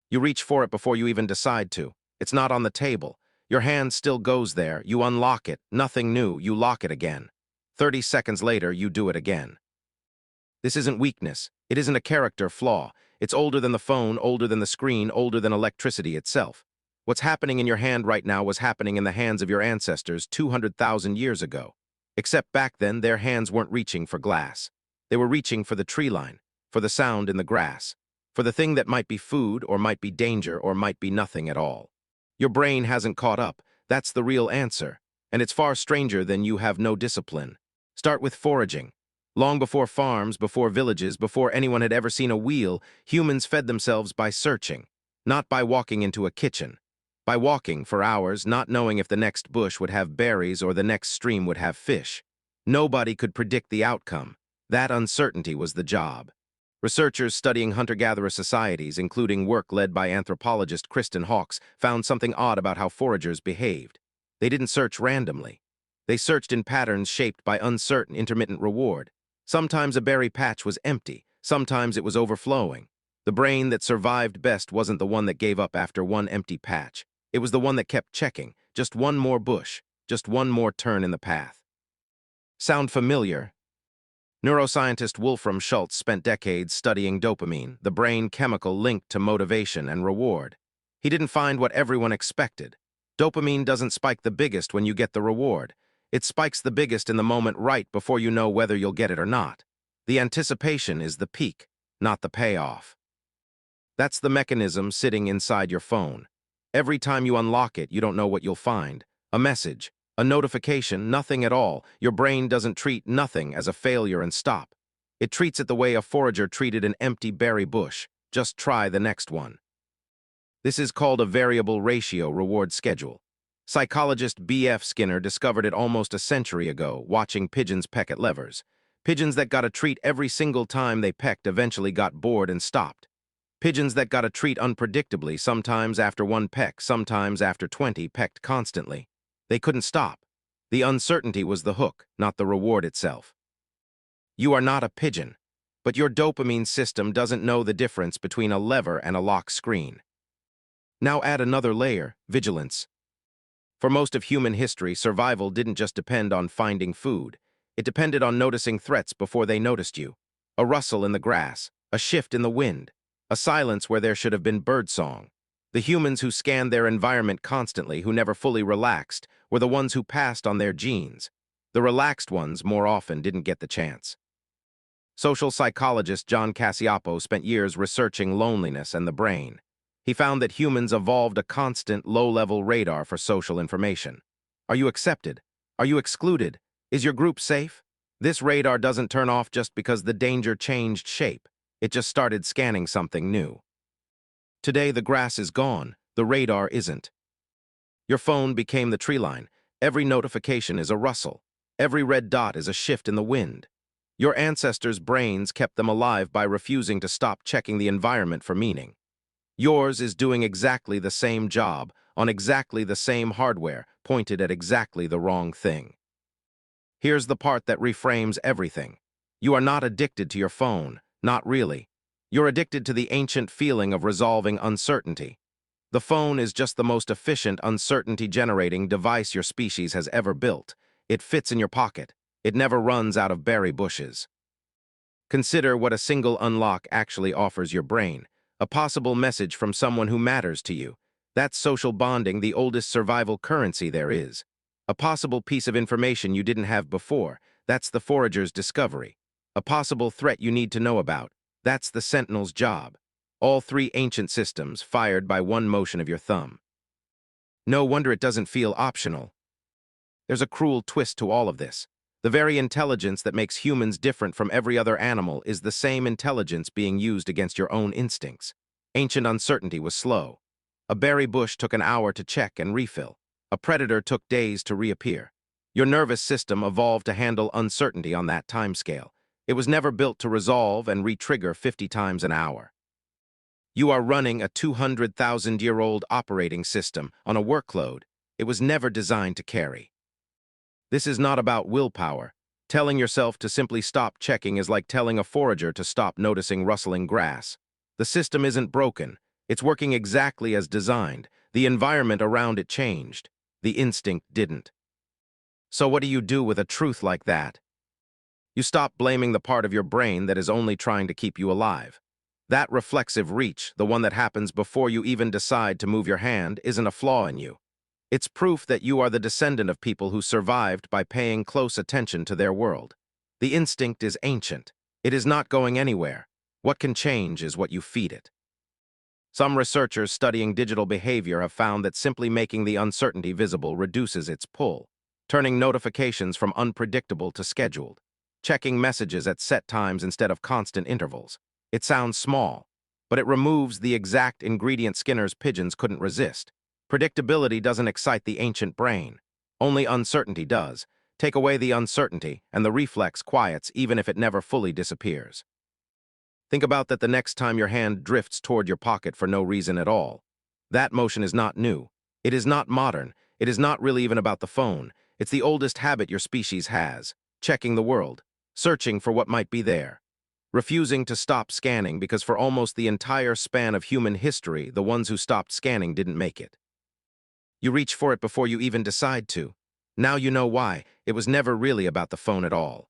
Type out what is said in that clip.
You reach for it before you even decide to. It's not on the table. Your hand still goes there. You unlock it. Nothing new. You lock it again. 30 seconds later, you do it again. This isn't weakness. It isn't a character flaw. It's older than the phone, older than the screen, older than electricity itself. What's happening in your hand right now was happening in the hands of your ancestors 200,000 years ago. Except back then, their hands weren't reaching for glass. They were reaching for the tree line, for the sound in the grass, for the thing that might be food or might be danger or might be nothing at all. Your brain hasn't caught up. That's the real answer. And it's far stranger than you have no discipline. Start with foraging. Long before farms, before villages, before anyone had ever seen a wheel, humans fed themselves by searching, not by walking into a kitchen. By walking for hours, not knowing if the next bush would have berries or the next stream would have fish. Nobody could predict the outcome. That uncertainty was the job. Researchers studying hunter-gatherer societies, including work led by anthropologist Kristen Hawkes, found something odd about how foragers behaved. They didn't search randomly. They searched in patterns shaped by uncertain, intermittent reward. Sometimes a berry patch was empty, sometimes it was overflowing. The brain that survived best wasn't the one that gave up after one empty patch. It was the one that kept checking, just one more bush, just one more turn in the path. Sound familiar? Neuroscientist Wolfram Schultz spent decades studying dopamine, the brain chemical linked to motivation and reward. He didn't find what everyone expected. Dopamine doesn't spike the biggest when you get the reward. It spikes the biggest in the moment right before you know whether you'll get it or not. The anticipation is the peak, not the payoff. That's the mechanism sitting inside your phone. Every time you unlock it, you don't know what you'll find. A message, a notification, nothing at all. Your brain doesn't treat nothing as a failure and stop. It treats it the way a forager treated an empty berry bush. Just try the next one. This is called a variable ratio reward schedule. Psychologist B.F. Skinner discovered it almost a century ago, watching pigeons peck at levers. Pigeons that got a treat every single time they pecked eventually got bored and stopped. Pigeons that got a treat unpredictably, sometimes after one peck, sometimes after 20, pecked constantly. They couldn't stop. The uncertainty was the hook, not the reward itself. You are not a pigeon, but your dopamine system doesn't know the difference between a lever and a lock screen. Now add another layer, vigilance. For most of human history, survival didn't just depend on finding food. It depended on noticing threats before they noticed you. A rustle in the grass, a shift in the wind, a silence where there should have been birdsong. The humans who scanned their environment constantly, who never fully relaxed, were the ones who passed on their genes. The relaxed ones, more often, didn't get the chance. Social psychologist John Cacioppo spent years researching loneliness and the brain. He found that humans evolved a constant, low-level radar for social information. Are you accepted? Are you excluded? Is your group safe? This radar doesn't turn off just because the danger changed shape. It just started scanning something new. Today, the grass is gone. The radar isn't. Your phone became the tree line. Every notification is a rustle. Every red dot is a shift in the wind. Your ancestors' brains kept them alive by refusing to stop checking the environment for meaning. Yours is doing exactly the same job, on exactly the same hardware, pointed at exactly the wrong thing. Here's the part that reframes everything. You are not addicted to your phone, not really. You're addicted to the ancient feeling of resolving uncertainty. The phone is just the most efficient uncertainty-generating device your species has ever built. It fits in your pocket. It never runs out of berry bushes. Consider what a single unlock actually offers your brain. A possible message from someone who matters to you. That's social bonding, the oldest survival currency there is. A possible piece of information you didn't have before. That's the forager's discovery. A possible threat you need to know about. That's the sentinel's job. All three ancient systems fired by one motion of your thumb. No wonder it doesn't feel optional. There's a cruel twist to all of this. The very intelligence that makes humans different from every other animal is the same intelligence being used against your own instincts. Ancient uncertainty was slow. A berry bush took an hour to check and refill. A predator took days to reappear. Your nervous system evolved to handle uncertainty on that timescale. It was never built to resolve and re-trigger 50 times an hour. You are running a 200,000-year-old operating system on a workload it was never designed to carry. This is not about willpower. Telling yourself to simply stop checking is like telling a forager to stop noticing rustling grass. The system isn't broken. It's working exactly as designed. The environment around it changed. The instinct didn't. So what do you do with a truth like that? You stop blaming the part of your brain that is only trying to keep you alive. That reflexive reach, the one that happens before you even decide to move your hand, isn't a flaw in you. It's proof that you are the descendant of people who survived by paying close attention to their world. The instinct is ancient. It is not going anywhere. What can change is what you feed it. Some researchers studying digital behavior have found that simply making the uncertainty visible reduces its pull, turning notifications from unpredictable to scheduled, checking messages at set times instead of constant intervals. It sounds small, but it removes the exact ingredient Skinner's pigeons couldn't resist. Predictability doesn't excite the ancient brain. Only uncertainty does. Take away the uncertainty, and the reflex quiets even if it never fully disappears. Think about that the next time your hand drifts toward your pocket for no reason at all. That motion is not new. It is not modern. It is not really even about the phone. It's the oldest habit your species has, checking the world, searching for what might be there, refusing to stop scanning because for almost the entire span of human history, the ones who stopped scanning didn't make it. You reach for it before you even decide to. Now you know why. It was never really about the phone at all.